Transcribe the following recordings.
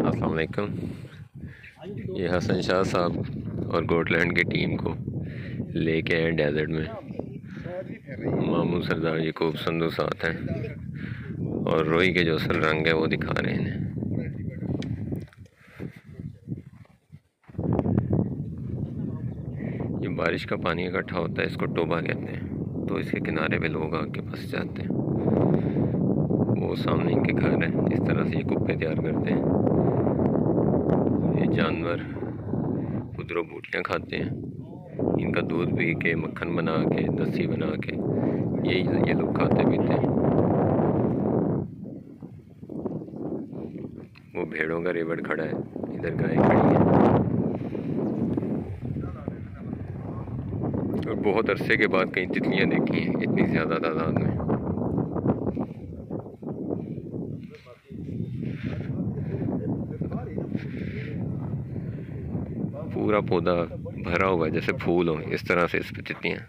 अस्सलाम वालेकुम। ये हसन शाह साहब और गोटलैंड की टीम को लेके आए डेजर्ट में। मामू सरदार याकूब संधू साथ हैं और रोई के जो असल रंग है वो दिखा रहे हैं। ये बारिश का पानी इकट्ठा होता है, इसको टोबा कहते हैं। तो इसके किनारे पे लोग आके फंस जाते हैं। वो सामने इनके घर है, इस तरह से ये कुप्पे तैयार करते हैं। ये जानवर खुदरो बूटियाँ खाते हैं, इनका दूध पी के मक्खन बना के लस्सी बना के ये लोग खाते पीते हैं। वो भेड़ों का रेवड़ खड़ा है, इधर गाय खड़ी है। और बहुत अरसे के बाद कहीं तितलियाँ देखी हैं इतनी ज़्यादा तादाद में। पूरा पौधा भरा हुआ है जैसे फूल हो, इस तरह से इस पे तितलियाँ।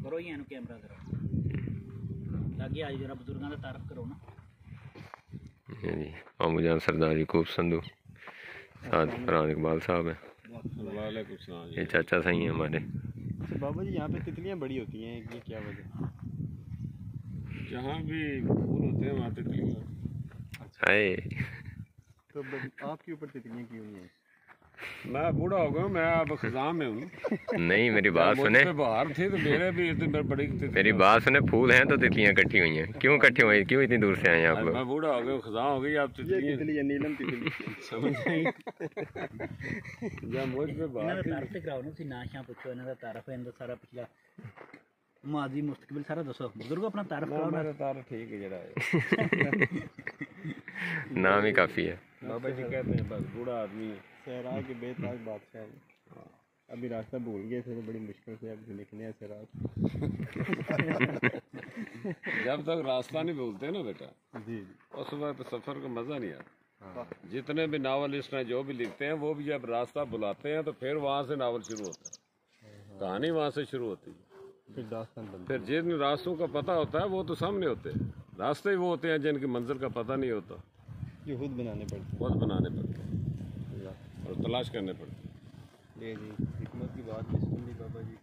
करो ये कैमरा करो लागे आज जरा बुजुर्गों का तारफ करो ना। जी मामू जान सरदार याकूब संधू साथ फरहान इकबाल साहब हैं। ये चाचा सही हैं हमारे। बाबा जी यहाँ पे तितलियाँ बड़ी होती हैं, ये क्या वजह? जहाँ भी फूल होते हैं वहाँ तितलियाँ। हाय तो आपके ऊपर तितलियाँ क्यों नहीं है? मैं बूढ़ा हो गया, मैं अब खजां में हूँ। नहीं मेरी बात सुने, बाहर थे तो मेरे भी इतनी बड़ी मेरी बात सुने, फूल हैं तो तितलियाँ इकट्ठी हुई हैं। क्यों इकट्ठी हुई, क्यों इतनी दूर से आए हैं आप लोग? मैं बूढ़ा हो गया, खजां हो गई, आप तितली नीलम तितली समझ नहीं। जब मुझ पे बात तारफ ते कराओ ना, तुसी ना शां पुछो इन्हां दा तारफ है, इनदा सारा पिछला माजी मुस्तकबिल सारा दसो। बुजुर्ग अपना तारफ कराओ ना। मेरा तारफ ठीक है जरा है। नाम ही काफ़ी है। बाबा जी कहते हैं बस बूढ़ा आदमी है। सहरा के बेताज बादशाह है। अभी रास्ता भूल गए थे तो बड़ी मुश्किल से अब निकले हैं सहरा। जब तक रास्ता नहीं भूलते ना बेटा जी उस वक्त सफर का मजा नहीं आता। जितने भी नावलिस्ट हैं जो भी लिखते हैं वो भी जब रास्ता बुलाते हैं तो फिर वहाँ से नावल शुरू होता है, कहानी वहाँ से शुरू होती है। फिर दास्तान बनती फिर जिन रास्तों का पता होता है वो तो सामने होते हैं, रास्ते ही वो होते हैं जिनकी मंजिल का पता नहीं होता, है, जो खुद बनाने पड़ते हैं। खुद बनाने पड़ते हैं और तलाश करने पड़ते हैं। जी हिकमत की बात भी सुन ली बाबा जी।